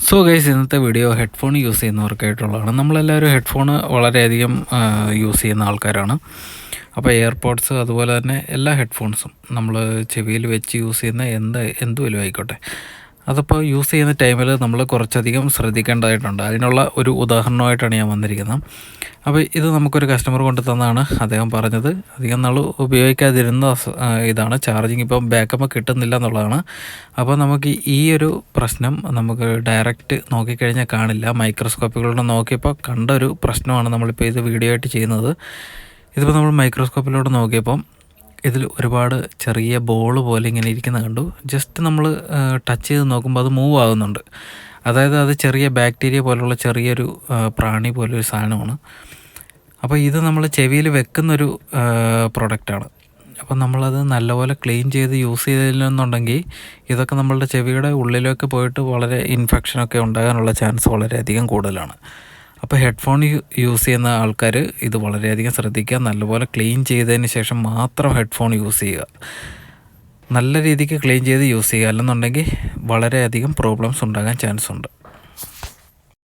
So guys, ഇന്നത്തെ video headphone use ചെയ്യുന്നവർക്കായിട്ടുള്ളതാണ്. നമ്മളെല്ലാവരും headphone വളരെയധികം യൂസ് ചെയ്യുന്ന ആൾക്കാരാണ്. അപ്പോൾ എയർപോഡ്സ് അതുപോലെ തന്നെ എല്ലാ ഹെഡ്ഫോൺസും നമ്മൾ ചെവിയിൽ വെച്ച് യൂസ് ചെയ്യുന്ന എന്തുവല്ലോ ആയിക്കോട്ടെ, അതിപ്പോൾ യൂസ് ചെയ്യുന്ന ടൈമിൽ നമ്മൾ കുറച്ചധികം ശ്രദ്ധിക്കേണ്ടതായിട്ടുണ്ട്. അതിനുള്ള ഒരു ഉദാഹരണമായിട്ടാണ് ഞാൻ വന്നിരിക്കുന്നത്. അപ്പോൾ ഇത് നമുക്കൊരു കസ്റ്റമർ കൊണ്ട് തന്നതാണ്. അദ്ദേഹം പറഞ്ഞത് അധികം നാൾ ഉപയോഗിക്കാതിരുന്ന ഇതാണ്, ചാർജിങ് ഇപ്പോൾ ബാക്കപ്പ് കിട്ടുന്നില്ല എന്നുള്ളതാണ്. അപ്പോൾ നമുക്ക് ഈ ഒരു പ്രശ്നം നമുക്ക് ഡയറക്റ്റ് നോക്കിക്കഴിഞ്ഞാൽ കാണില്ല. മൈക്രോസ്കോപ്പിലൂടെ നോക്കിയപ്പോൾ കണ്ട ഒരു പ്രശ്നമാണ് നമ്മളിപ്പോൾ ഇത് വീഡിയോ ആയിട്ട് ചെയ്യുന്നത്. ഇതിപ്പോൾ നമ്മൾ മൈക്രോസ്കോപ്പിലൂടെ നോക്കിയപ്പം ഇതിൽ ഒരുപാട് ചെറിയ ബോൾ പോലെ ഇങ്ങനെ ഇരിക്കുന്നത് കണ്ടു. ജസ്റ്റ് നമ്മൾ ടച്ച് ചെയ്ത് നോക്കുമ്പോൾ അത് മൂവ് ആകുന്നുണ്ട്. അതായത് അത് ചെറിയ ബാക്ടീരിയ പോലുള്ള ചെറിയൊരു പ്രാണി പോലൊരു സാധനമാണ്. അപ്പോൾ ഇത് നമ്മൾ ചെവിയിൽ വെക്കുന്നൊരു പ്രൊഡക്റ്റാണ്. അപ്പോൾ നമ്മളത് നല്ലപോലെ ക്ലീൻ ചെയ്ത് യൂസ് ചെയ്തില്ലെന്നുണ്ടെങ്കിൽ ഇതൊക്കെ നമ്മളുടെ ചെവിയുടെ ഉള്ളിലേക്ക് പോയിട്ട് വളരെ ഇൻഫെക്ഷനൊക്കെ ഉണ്ടാകാനുള്ള ചാൻസ് വളരെയധികം കൂടുതലാണ്. അപ്പോൾ ഹെഡ്ഫോൺ യൂസ് ചെയ്യുന്ന ആൾക്കാർ ഇത് വളരെയധികം ശ്രദ്ധിക്കുക. നല്ലപോലെ ക്ലീൻ ചെയ്തതിന് ശേഷം മാത്രം ഹെഡ്ഫോൺ യൂസ് ചെയ്യുക. നല്ല രീതിക്ക് ക്ലീൻ ചെയ്ത് യൂസ് ചെയ്യുക, അല്ലെന്നുണ്ടെങ്കിൽ വളരെയധികം പ്രോബ്ലംസ് ഉണ്ടാകാൻ ചാൻസ് ഉണ്ട്.